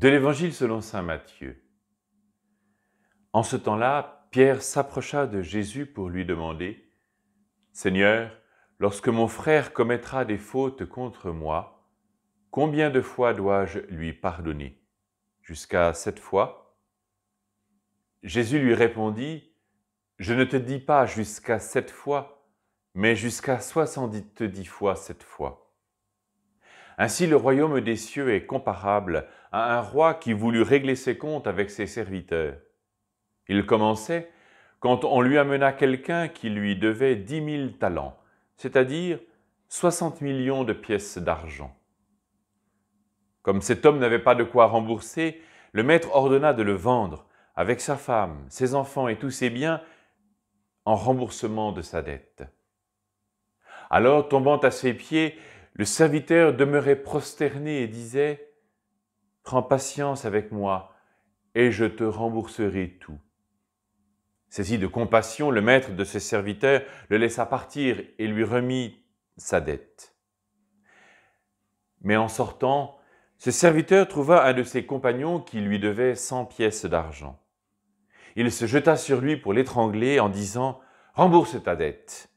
De l'Évangile selon saint Matthieu. En ce temps-là, Pierre s'approcha de Jésus pour lui demander « Seigneur, lorsque mon frère commettra des fautes contre moi, combien de fois dois-je lui pardonner? Jusqu'à 7 fois ?» Jésus lui répondit « Je ne te dis pas jusqu'à 7 fois, mais jusqu'à 70 fois 7 fois. » Ainsi, le royaume des cieux est comparable à un roi qui voulut régler ses comptes avec ses serviteurs. Il commençait quand on lui amena quelqu'un qui lui devait 10 000 talents, c'est-à-dire 60 millions de pièces d'argent. Comme cet homme n'avait pas de quoi rembourser, le maître ordonna de le vendre avec sa femme, ses enfants et tous ses biens en remboursement de sa dette. Alors, tombant à ses pieds, le serviteur demeurait prosterné et disait « Prends patience avec moi et je te rembourserai tout. » Saisi de compassion, le maître de ses serviteurs le laissa partir et lui remit sa dette. Mais en sortant, ce serviteur trouva un de ses compagnons qui lui devait 100 pièces d'argent. Il se jeta sur lui pour l'étrangler en disant « Rembourse ta dette !»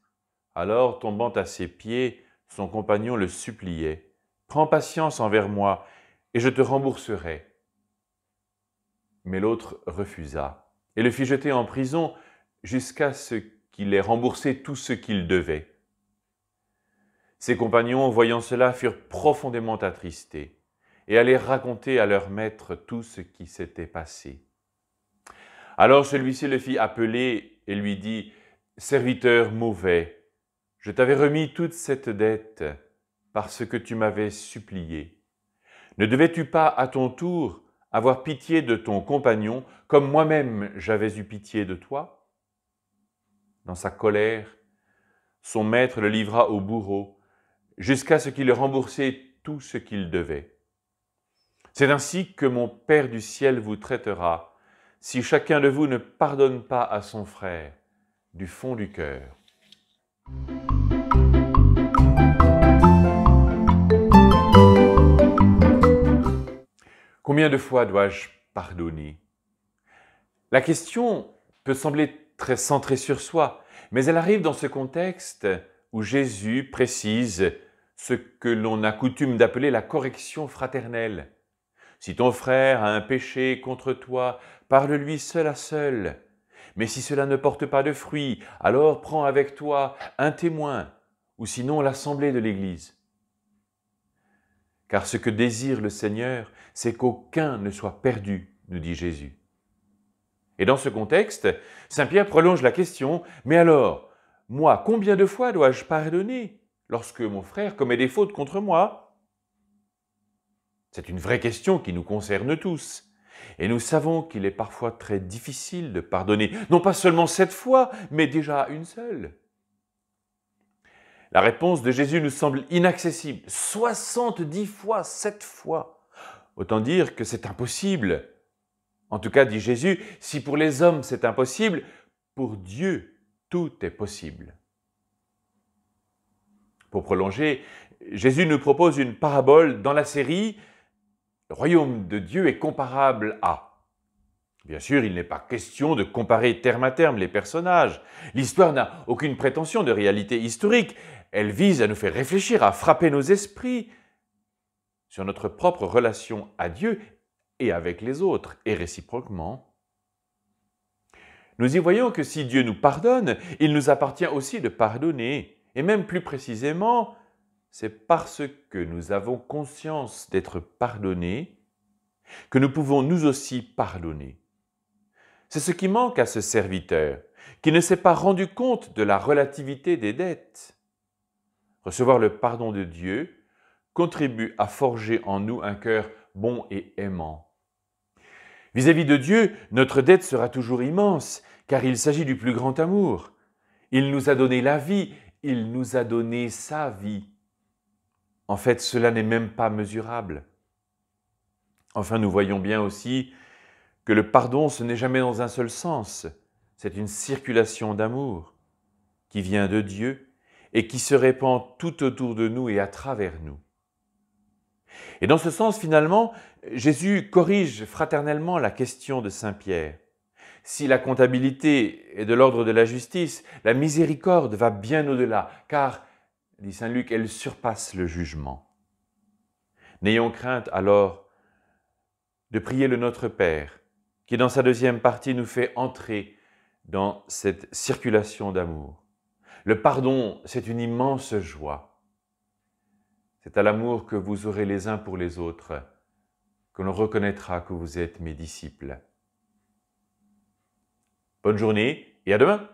Alors, tombant à ses pieds, son compagnon le suppliait « Prends patience envers moi et je te rembourserai. » Mais l'autre refusa et le fit jeter en prison jusqu'à ce qu'il ait remboursé tout ce qu'il devait. Ses compagnons, voyant cela, furent profondément attristés et allèrent raconter à leur maître tout ce qui s'était passé. Alors celui-ci le fit appeler et lui dit « Serviteur mauvais, je t'avais remis toute cette dette parce que tu m'avais supplié. Ne devais-tu pas à ton tour avoir pitié de ton compagnon comme moi-même j'avais eu pitié de toi ?» Dans sa colère, son maître le livra au bourreau jusqu'à ce qu'il ait remboursé tout ce qu'il devait. C'est ainsi que mon Père du ciel vous traitera si chacun de vous ne pardonne pas à son frère du fond du cœur. Combien de fois dois-je pardonner? La question peut sembler très centrée sur soi, mais elle arrive dans ce contexte où Jésus précise ce que l'on a coutume d'appeler la correction fraternelle. Si ton frère a un péché contre toi, parle-lui seul à seul. Mais si cela ne porte pas de fruit, alors prends avec toi un témoin, ou sinon l'assemblée de l'Église. Car ce que désire le Seigneur, c'est qu'aucun ne soit perdu, nous dit Jésus. Et dans ce contexte, saint Pierre prolonge la question, mais alors, moi, combien de fois dois-je pardonner lorsque mon frère commet des fautes contre moi? C'est une vraie question qui nous concerne tous. Et nous savons qu'il est parfois très difficile de pardonner, non pas seulement 7 fois, mais déjà une seule. La réponse de Jésus nous semble inaccessible. 70 fois, 7 fois. Autant dire que c'est impossible. En tout cas, dit Jésus, si pour les hommes c'est impossible, pour Dieu, tout est possible. Pour prolonger, Jésus nous propose une parabole dans la série « Le royaume de Dieu est comparable à ». Bien sûr, il n'est pas question de comparer terme à terme les personnages. L'histoire n'a aucune prétention de réalité historique. Elle vise à nous faire réfléchir, à frapper nos esprits sur notre propre relation à Dieu et avec les autres, et réciproquement. Nous y voyons que si Dieu nous pardonne, il nous appartient aussi de pardonner. Et même plus précisément, c'est parce que nous avons conscience d'être pardonnés que nous pouvons nous aussi pardonner. C'est ce qui manque à ce serviteur, qui ne s'est pas rendu compte de la relativité des dettes. Recevoir le pardon de Dieu contribue à forger en nous un cœur bon et aimant. Vis-à-vis de Dieu, notre dette sera toujours immense, car il s'agit du plus grand amour. Il nous a donné la vie, il nous a donné sa vie. En fait, cela n'est même pas mesurable. Enfin, nous voyons bien aussi que le pardon, ce n'est jamais dans un seul sens. C'est une circulation d'amour qui vient de Dieu et qui se répand tout autour de nous et à travers nous. Et dans ce sens, finalement, Jésus corrige fraternellement la question de Saint Pierre. Si la comptabilité est de l'ordre de la justice, la miséricorde va bien au-delà, car, dit Saint Luc, elle surpasse le jugement. N'ayons crainte alors de prier le Notre Père, qui dans sa deuxième partie nous fait entrer dans cette circulation d'amour. Le pardon, c'est une immense joie. C'est à l'amour que vous aurez les uns pour les autres que l'on reconnaîtra que vous êtes mes disciples. Bonne journée et à demain!